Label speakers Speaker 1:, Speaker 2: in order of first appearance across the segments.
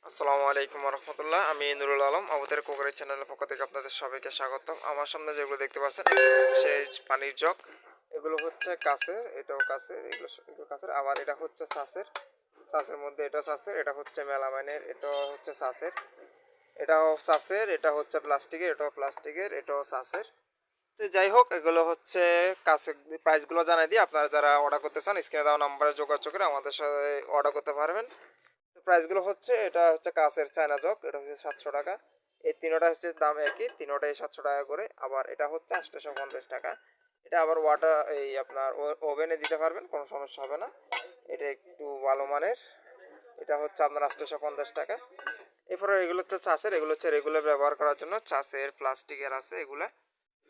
Speaker 1: আসসালামু আলাইকুম রহমতুল্লাহ। আমি নুরুল আলম, অবতার কোকারি চ্যানেলের পক্ষ থেকে আপনাদের সবাইকে স্বাগতম। আমার সামনে যেগুলো দেখতে পাচ্ছেন এগুলো হচ্ছে পানির জগ। এগুলো হচ্ছে কাঁচের, এটাও কাঁচের, এগুলো কাঁচের। আবার এটা হচ্ছে সাঁচের, সাঁচের মধ্যে এটা সাঁচের, এটা হচ্ছে মেলামাইনের, এটাও হচ্ছে সাঁচের, এটাও সাঁচের, এটা হচ্ছে প্লাস্টিকের, এটাও প্লাস্টিকের, এটাও সাঁচের। তো যাই হোক, এগুলো হচ্ছে কাছে প্রাইসগুলো জানাই দিই। আপনারা যারা অর্ডার করতে চান স্ক্রিনে দেওয়া নাম্বারে যোগাযোগ করে আমাদের সাথে অর্ডার করতে পারবেন। তো প্রাইসগুলো হচ্ছে, এটা হচ্ছে কাঁচের চায়না জগ, এটা হচ্ছে 700 টাকা। এই তিনোটা হচ্ছে দাম একই, তিনোটাই 700 টাকা করে। আবার এটা হচ্ছে 850 টাকা। এটা আবার ওয়াটার এই আপনার ওভেনে দিতে পারবেন, কোনো সমস্যা হবে না। এটা একটু ভালো মানের। এটা হচ্ছে আপনার 850 টাকা। এরপরে এগুলো হচ্ছে চাষের, এগুলো হচ্ছে রেগুলার ব্যবহার করার জন্য চাষের, প্লাস্টিকের আছে এগুলা।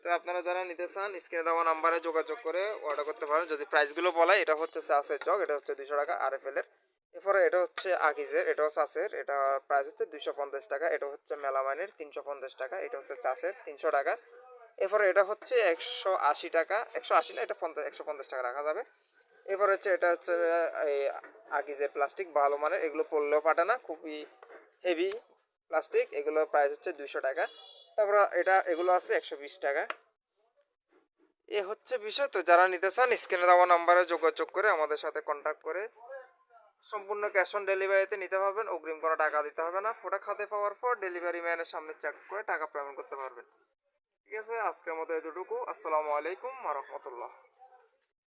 Speaker 1: তো আপনারা যারা নিতে চান স্ক্রিনে দেওয়া নাম্বারে যোগাযোগ করে অর্ডার করতে পারেন। যদি প্রাইসগুলো বলাই, এটা হচ্ছে চাষের জগ, এটা হচ্ছে 200 টাকা RFL এর। এরপরে এটা হচ্ছে আগিজের, এটাও চাষের, এটা প্রাইস হচ্ছে 250 টাকা। এটা হচ্ছে মেলামাইনের 350 টাকা। এটা হচ্ছে চাষের 300 টাকা। এরপরে এটা হচ্ছে 180 টাকা, 180 না, এটা 150 টাকা রাখা যাবে। এরপর হচ্ছে এটা হচ্ছে এই আগিজের প্লাস্টিক, ভালো মানের, এগুলো পড়লেও পাঠা না, খুবই হেভি প্লাস্টিক। এগুলো প্রাইস হচ্ছে 200 টাকা। তারপর এগুলো আছে 120 টাকা। এ হচ্ছে বিষয়। তো যারা নিতে চান স্ক্রিনে দেওয়া নাম্বারে যোগাযোগ করে আমাদের সাথে কন্ট্যাক্ট করে সম্পূর্ণ ক্যাশ অন ডেলিভারিতে নিতে পারবেন। অগ্রিম কোনো টাকা দিতে হবে না। প্রোডাক্ট হাতে পাওয়ার পর ডেলিভারি ম্যানের সামনে চেক করে টাকা পেমেন্ট করতে পারবেন। ঠিক আছে, আজকের মতো এতটুকু। আসসালামু আলাইকুম ওয়া রাহমাতুল্লাহ।